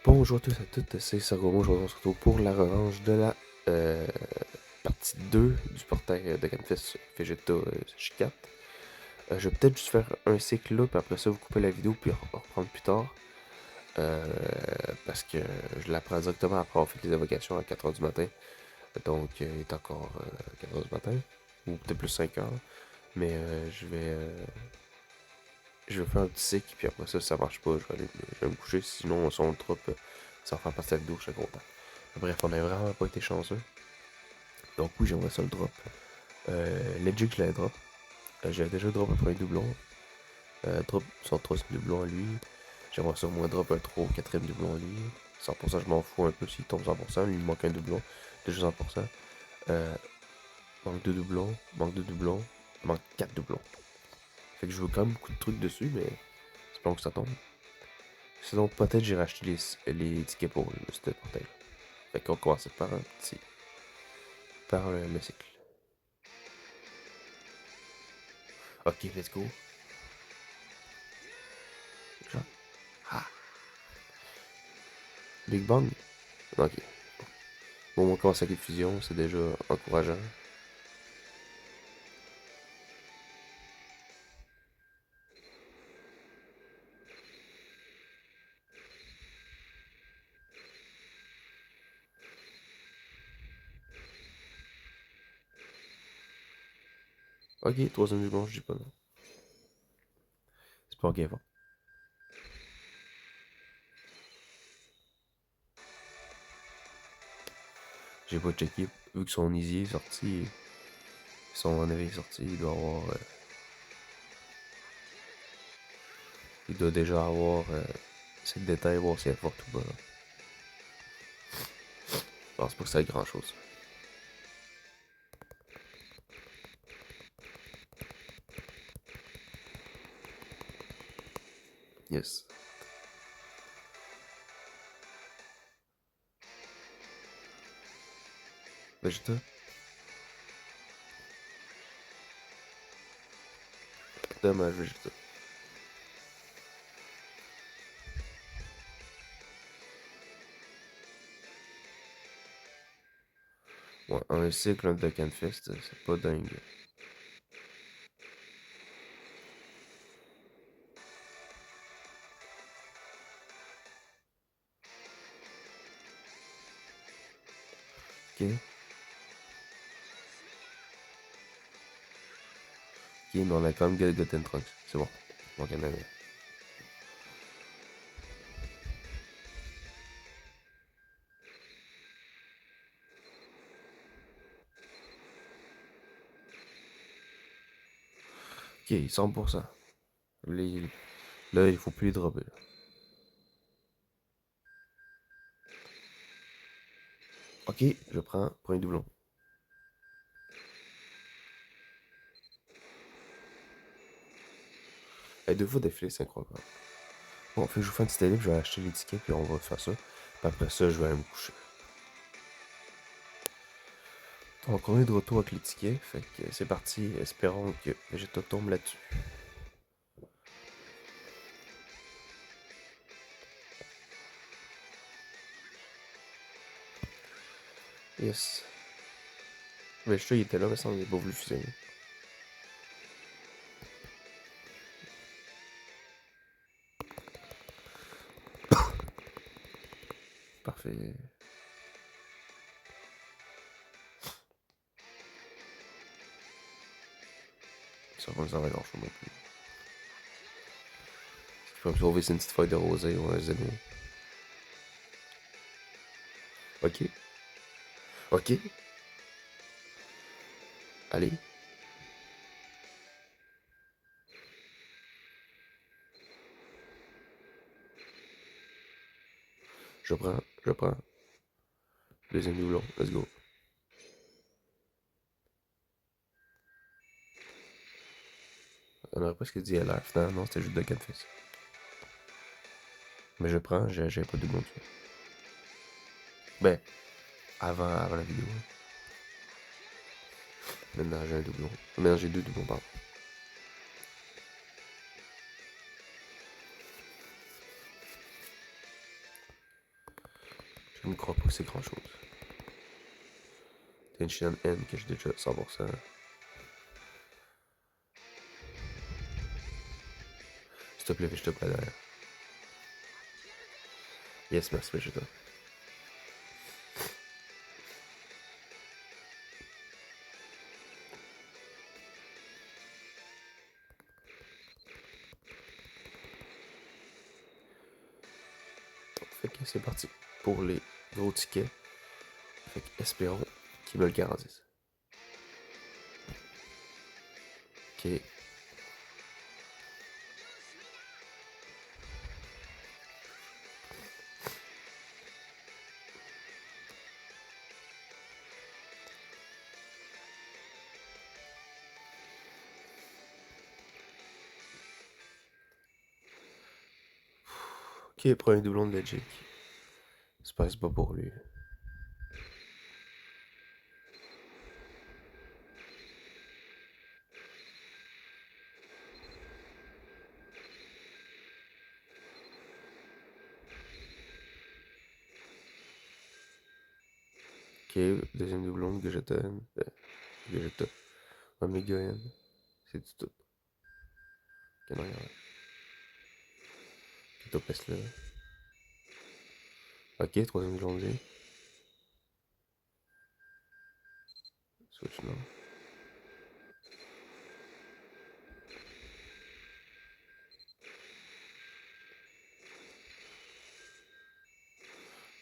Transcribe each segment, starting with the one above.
Bonjour à tous et à toutes, c'est Sagomo. Aujourd'hui, on se retrouve pour la revanche de la euh, partie 2 du portail de Canfest Vegeta J4. Je vais peut-être juste faire un cycle là, puis après ça, vous coupez la vidéo, puis reprendre plus tard. Euh, Parce que je la prends directement après avoir fait les invocations à 4h du matin. Donc, il est encore 4h du matin, ou peut-être plus 5h. Mais je vais faire un petit cycle, puis après ça, si ça marche pas, je vais me coucher. Sinon, son drop, ça va faire partie de la vidéo, je serais content. Bref, on n'a vraiment pas été chanceux. Donc oui, j'aimerais ça le drop. Legit, je l'ai drop. J'avais déjà drop un premier doublon. Drop son troisième doublon à lui. J'aimerais ça au moins drop un 3 ou 4ème doublon à lui. 100%, je m'en fous un peu s'il tombe 100%. Lui, il manque un doublon. Déjà 100%. Euh, Manque de doublons. Manque de doublons. Manque 4 doublons. Fait que je veux quand même beaucoup de trucs dessus, mais c'est pas long que ça tombe. Sinon, peut-être j'ai racheté les tickets pour ce portail. Fait qu'on commence par un petit. Par le cycle. Ok, let's go. Genre. Ah. Big Bang? Ok. Bon, on commence avec les fusions, c'est déjà encourageant. Ok, troisième du bon, je dis pas non. C'est pas ok, bon. J'ai pas checké. Vu que son Easy est sorti, son éveil est sorti, il doit avoir. Il doit déjà avoir. C'est le détail, voir si elle est forte ou pas. Je pense pas que ça ait grand chose. Yes. Vegeta. Dommage, Vegeta. Ouais, un cycle de Canfest, c'est pas dingue. Ok. Ok, mais on a quand même Goten Trunks. C'est bon. Ok, mais. Ok, 100%. Les... Là, il faut plus les dropper. Là. Ok, je prends premier doublon. Et deux fois d'affilée, c'est incroyable. Bon, fait que je vous fais un petit délai, je vais acheter les tickets, puis on va faire ça. Puis après ça, je vais aller me coucher. Donc, on est de retour avec les tickets, fait que c'est parti. Espérons que Vegeta tombe là-dessus. Yes. Vegeta, il était là, mais ça, il n'a pas voulu fusionner. Parfait. Ça va nous en grand chose non plus. Ce qui peut me sauver, c'est une petite feuille de rosée ou un zéno. Ok. Ok. Allez. Je prends. Je prends. Deuxième doublon. Let's go. On aurait presque dit LR. Finalement, non, c'était juste de 4 fils. Mais je prends, j'avais pas de doublon dessus. Ben, avant la vidéo. Maintenant, j'ai un doublon. Maintenant, j'ai deux doublons, pardon. Je ne crois pas que c'est grand chose. T'as une chaîne N que j'ai déjà 100%. S'il te plaît, je te plaît derrière. Yes, merci, Vegeta. Fait que c'est parti pour les gros tickets. Fait que espérons qu'ils me le garantissent. Ok. Ok, premier doublon de Magic. C'est pas pour lui. Ok, deuxième doublon de Vegeta. Vegeta. Omega N. C'est du tout. Ok, non, regarde. Topes là. Ok, troisième doublon de G. Switch non.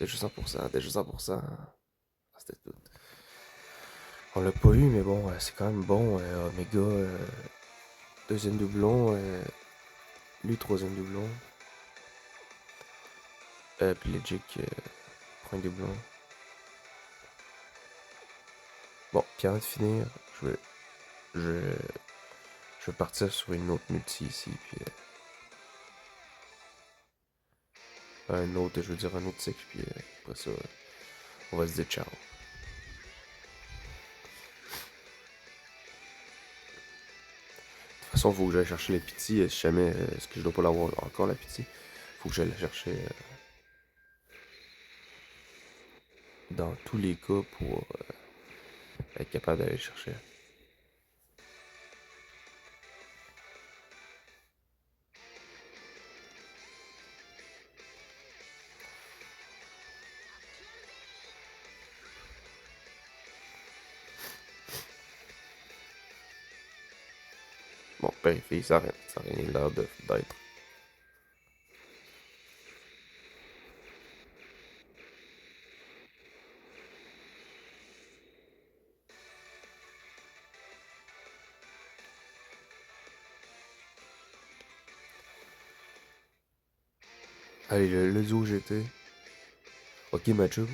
Déjà 100%, déjà 100%. Ah, c'était tout. On l'a pas eu, mais bon, c'est quand même bon. Omega, deuxième doublon. Lui, troisième doublon. Puis Legic, premier doublon. Bon, puis avant de finir, je, je vais partir sur une autre multi ici, puis un autre, je veux dire un autre cycle, puis après ça, on va se dire ciao. De toute façon, faut que j'aille chercher les pity, si jamais, est-ce que je dois pas l'avoir encore la pity, faut que j'aille la chercher dans tous les cas pour être capable d'aller le chercher. Bon, père et fille, ça n'a rien l'air d'être. Allez, le duo GT. Ok, Machu.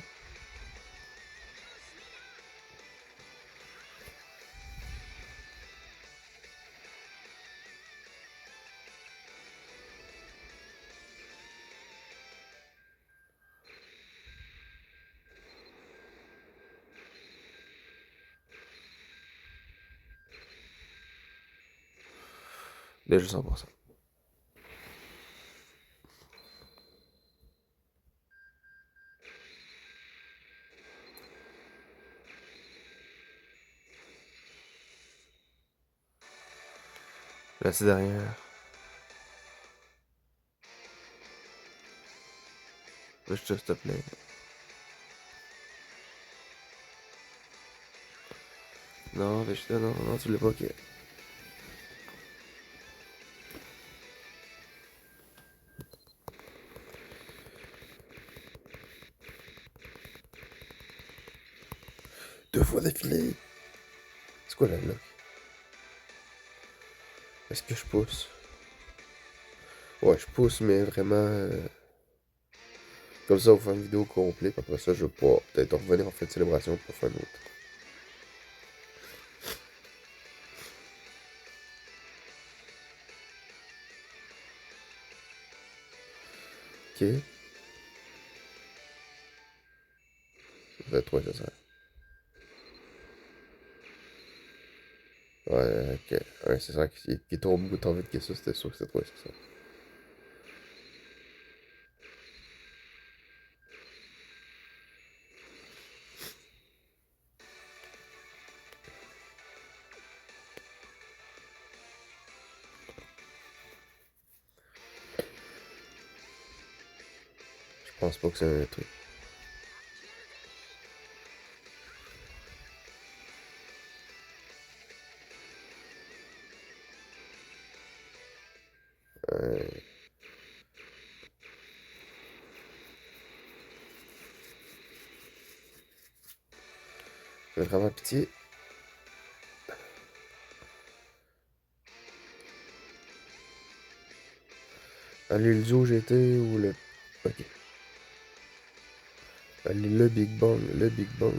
Déjà 100%. Là, c'est derrière. Là, je te s'il te plaît. Non, Vegeta, non, non, tu l'as pas, ok. Deux fois d'affilée. C'est quoi la bloc? Est-ce que je pousse? Ouais, je pousse, mais vraiment. Comme ça, on va faire une vidéo complète. Après ça, je vais pas peut-être revenir en fait de célébration pour faire une autre. Ok. Ça fait 3 ça. Ouais, ok. Ouais, c'est ça qui tombe autant vite que ça, c'était sûr que c'était 3 ça. pense pas que c'est un truc. Euh, Fais vraiment pitié. Allez, le Zoo GT ou le. Ok. Allez, le Big Bang. Le Big Bang.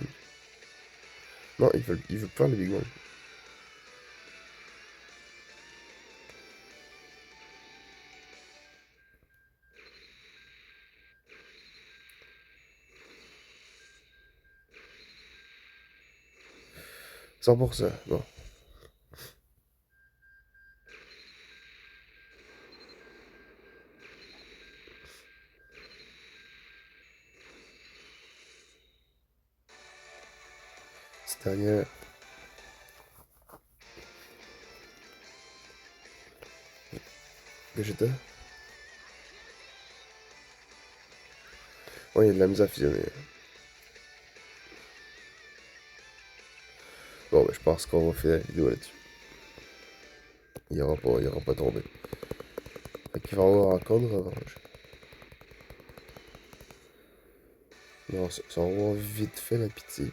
Non, il veut pas le Big Bang. 100%. Bon. C'est dernière. Vegeta. Ouais, il y a de la misère à fusionner. Bon, ben, je pense qu'on va finir la vidéo là-dessus. Il aura pas tombé. Fait qu'il va y avoir encore de revanche. Non, ça va avoir vite fait la pitié.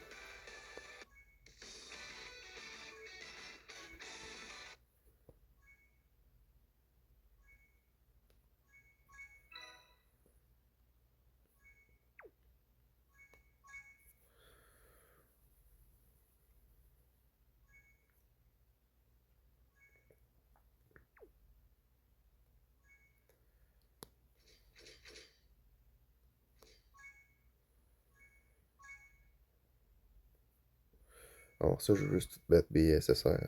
Alors ça, je veux juste tout mettre BSSR.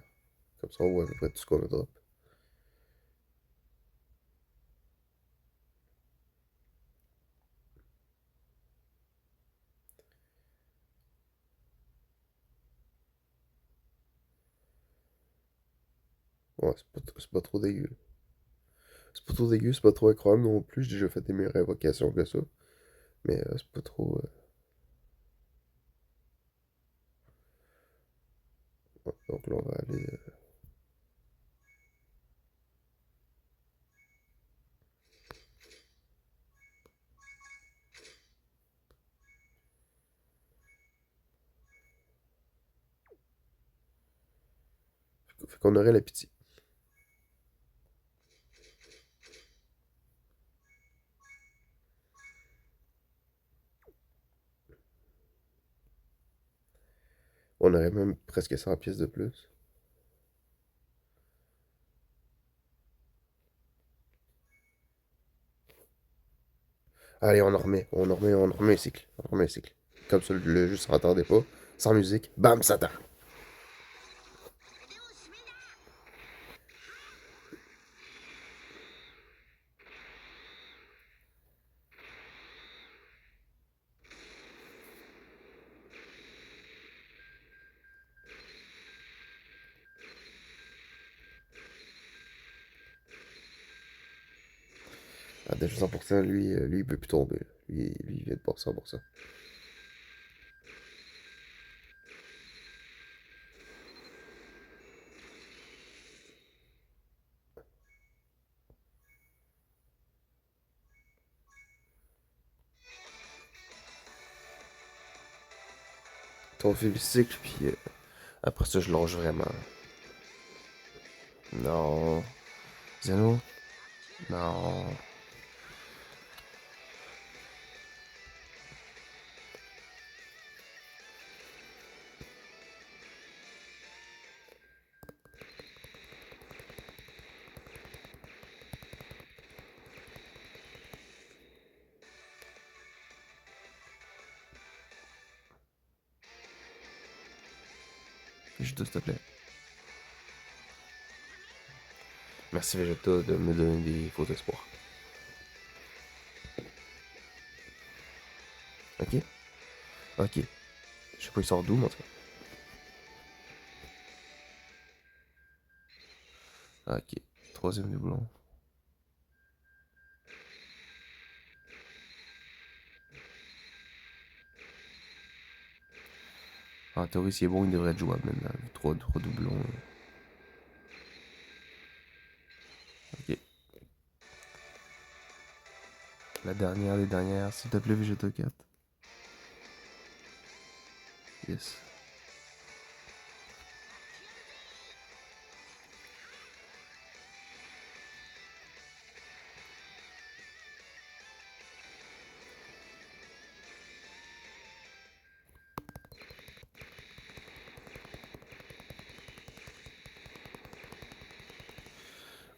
Comme ça, on voit à peu près tout ce qu'on a drop. Ouais, c'est pas trop dégueu. C'est pas trop dégueu, c'est pas trop incroyable non plus. J'ai déjà fait des meilleures invocations que ça. Mais c'est pas trop. Ouais, donc là, on va aller. Fait qu'on aurait la pitié. On aurait même presque 100 pièces de plus. Allez, on en remet un cycle. On en remet un cycle. Comme ça, le jeu se rattardait pas. Sans musique, bam, Satan. Ah, déjà 100%, lui, il peut plus tomber. Lui, il vient de passer 100%. On fait le cycle, puis après ça, je longe vraiment. Non. Zeno? Non. Juste, s'il te plaît. Merci Vegeta de me donner des faux espoirs. Ok? Ok. Je sais pas, il sort d'où, mais en tout cas. Ok. Troisième doublon. En théorie, s'il est bon, il devrait être jouable maintenant. 3 doublons. Ok. La dernière des dernières, s'il te plaît, Vegeta 4. Yes.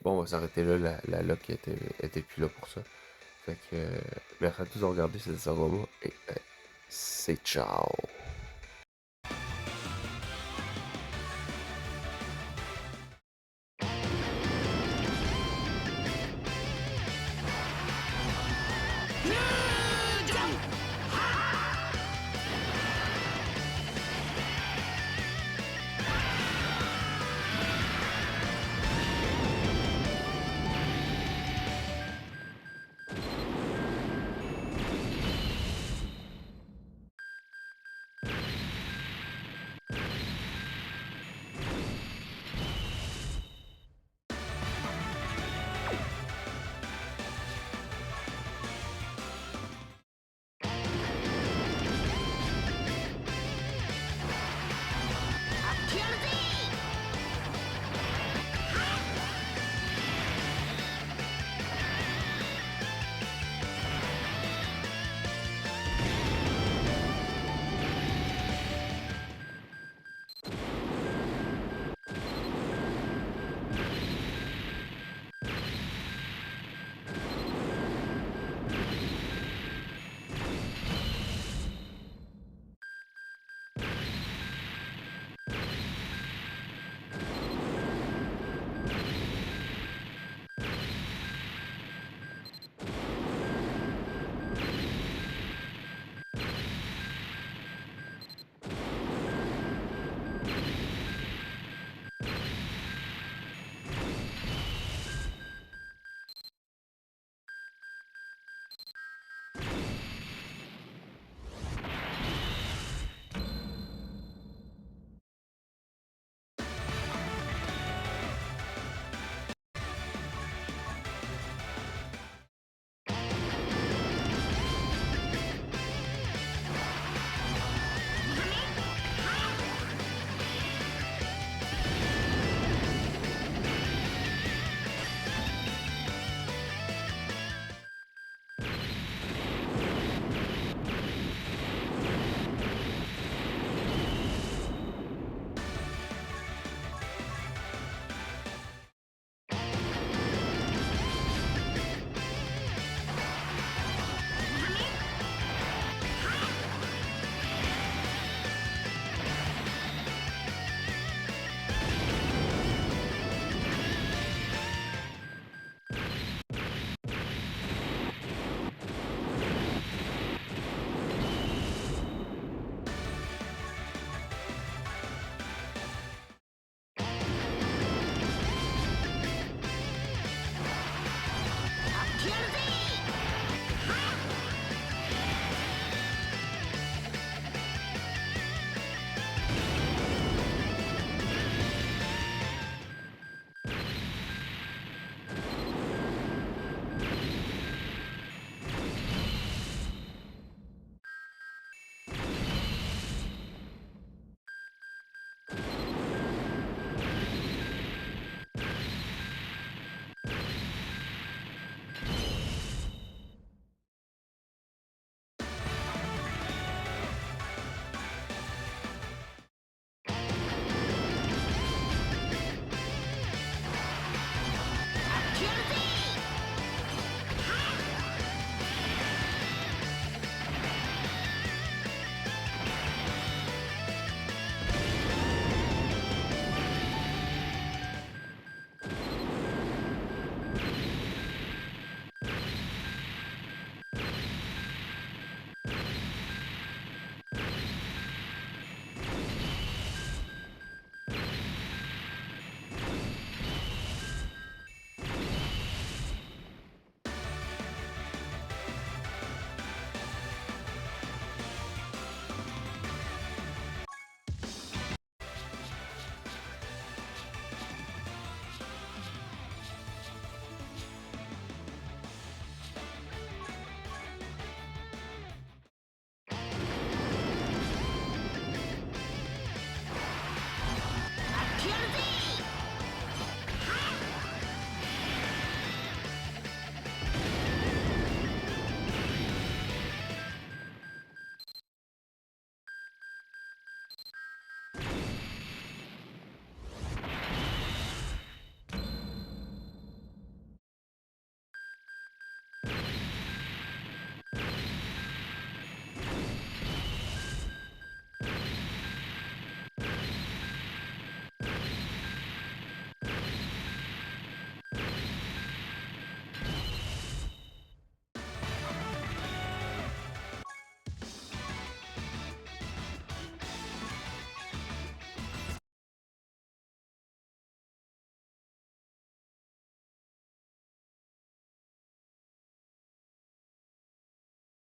Bon, on va s'arrêter là. La lock était plus là pour ça. Fait que, merci à tous de regarder cette Saroma et c'est ciao.